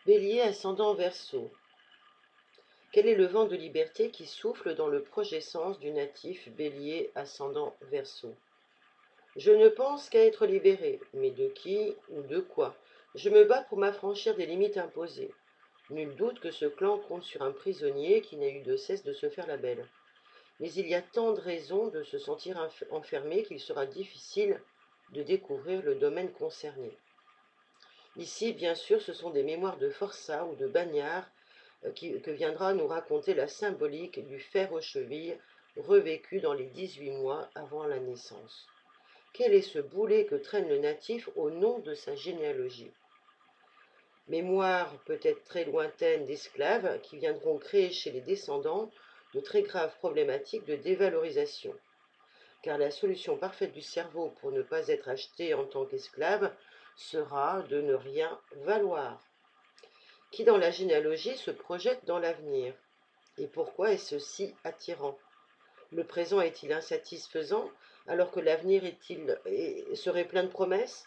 Bélier ascendant Verseau. Quel est le vent de liberté qui souffle dans le projet-sens du natif Bélier ascendant Verseau? Je ne pense qu'à être libéré, mais de qui ou de quoi? Je me bats pour m'affranchir des limites imposées. Nul doute que ce clan compte sur un prisonnier qui n'a eu de cesse de se faire la belle. Mais il y a tant de raisons de se sentir enfermé qu'il sera difficile de découvrir le domaine concerné. Ici, bien sûr, ce sont des mémoires de forçats ou de bagnards que viendra nous raconter la symbolique du fer aux chevilles revécu dans les 18 mois avant la naissance. Quel est ce boulet que traîne le natif au nom de sa généalogie? Mémoire peut-être très lointaine d'esclaves qui viendront créer chez les descendants de très graves problématiques de dévalorisation. Car la solution parfaite du cerveau pour ne pas être acheté en tant qu'esclave sera de ne rien valoir. Qui dans la généalogie se projette dans l'avenir? Et pourquoi est-ce si attirant? Le présent est-il insatisfaisant alors que l'avenir serait plein de promesses?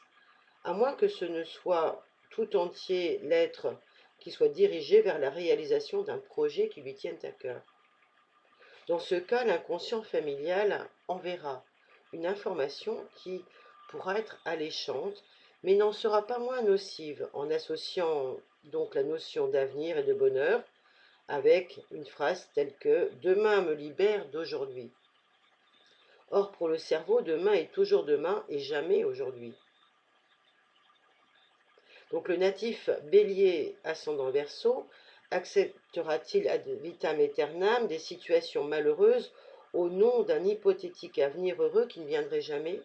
À moins que ce ne soit tout entier l'être qui soit dirigé vers la réalisation d'un projet qui lui tienne à cœur. Dans ce cas, l'inconscient familial enverra une information qui pourra être alléchante, mais n'en sera pas moins nocive en associant donc la notion d'avenir et de bonheur avec une phrase telle que «Demain me libère d'aujourd'hui». Or, pour le cerveau, demain est toujours demain et jamais aujourd'hui. Donc le natif Bélier ascendant Verseau acceptera-t-il ad vitam aeternam des situations malheureuses au nom d'un hypothétique avenir heureux qui ne viendrait jamais,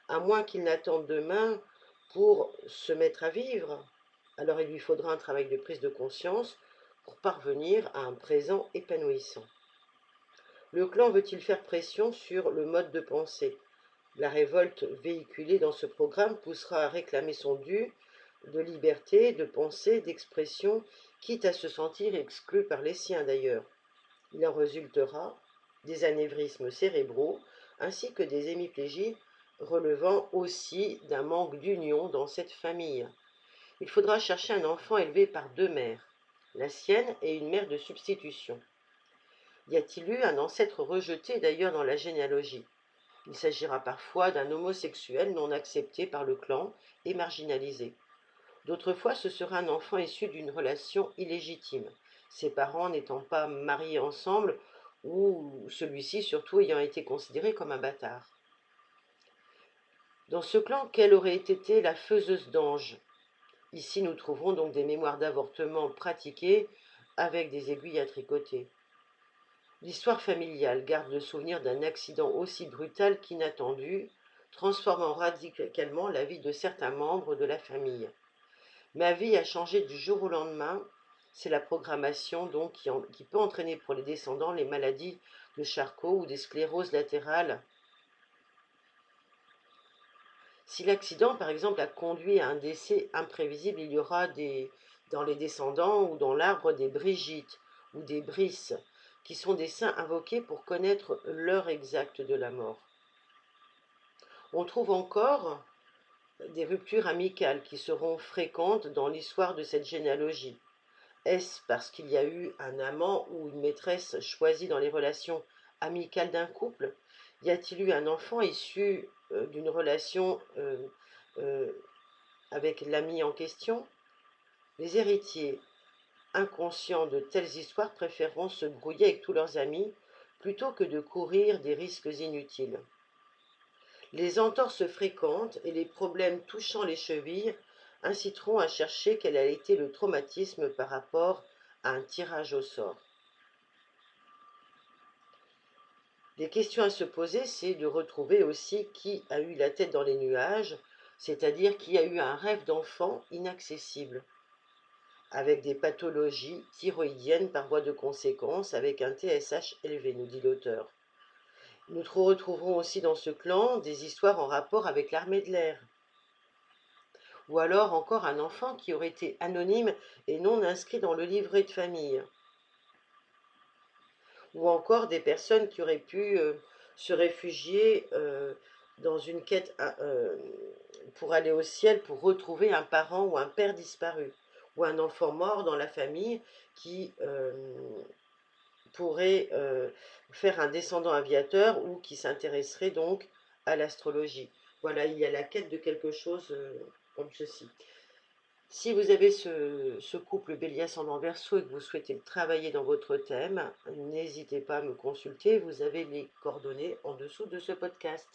à moins qu'il n'attende demain pour se mettre à vivre? Alors il lui faudra un travail de prise de conscience pour parvenir à un présent épanouissant. Le clan veut-il faire pression sur le mode de pensée? La révolte véhiculée dans ce programme poussera à réclamer son dû de liberté, de pensée, d'expression, quitte à se sentir exclu par les siens d'ailleurs. Il en résultera des anévrismes cérébraux ainsi que des hémiplégies relevant aussi d'un manque d'union dans cette famille. Il faudra chercher un enfant élevé par deux mères, la sienne et une mère de substitution. Y a-t-il eu un ancêtre rejeté d'ailleurs dans la généalogie? Il s'agira parfois d'un homosexuel non accepté par le clan et marginalisé. D'autres fois, ce sera un enfant issu d'une relation illégitime, ses parents n'étant pas mariés ensemble ou celui-ci surtout ayant été considéré comme un bâtard. Dans ce clan, quelle aurait été la faiseuse d'ange? Ici, nous trouverons donc des mémoires d'avortement pratiquées avec des aiguilles à tricoter. L'histoire familiale garde le souvenir d'un accident aussi brutal qu'inattendu, transformant radicalement la vie de certains membres de la famille. Ma vie a changé du jour au lendemain, c'est la programmation donc qui peut entraîner pour les descendants les maladies de Charcot ou des scléroses latérales. Si l'accident, par exemple, a conduit à un décès imprévisible, il y aura dans les descendants ou dans l'arbre des Brigitte ou des Brice, qui sont des saints invoqués pour connaître l'heure exacte de la mort. On trouve encore des ruptures amicales qui seront fréquentes dans l'histoire de cette généalogie. Est-ce parce qu'il y a eu un amant ou une maîtresse choisie dans les relations amicales d'un couple? Y a-t-il eu un enfant issu d'une relation avec l'ami en question? Les héritiers inconscients de telles histoires préféreront se brouiller avec tous leurs amis plutôt que de courir des risques inutiles. Les entorses fréquentes et les problèmes touchant les chevilles inciteront à chercher quel a été le traumatisme par rapport à un tirage au sort. Les questions à se poser, c'est de retrouver aussi qui a eu la tête dans les nuages, c'est-à-dire qui a eu un rêve d'enfant inaccessible, avec des pathologies thyroïdiennes par voie de conséquence, avec un TSH élevé, nous dit l'auteur. Nous retrouverons aussi dans ce clan des histoires en rapport avec l'armée de l'air, ou alors encore un enfant qui aurait été anonyme et non inscrit dans le livret de famille, ou encore des personnes qui auraient pu se réfugier dans une quête pour aller au ciel, pour retrouver un parent ou un père disparu, ou un enfant mort dans la famille qui pourrait faire un descendant aviateur ou qui s'intéresserait donc à l'astrologie. Voilà, il y a la quête de quelque chose comme ceci. Si vous avez ce couple Bélier ascendant Verseau et que vous souhaitez travailler dans votre thème, n'hésitez pas à me consulter, vous avez les coordonnées en dessous de ce podcast.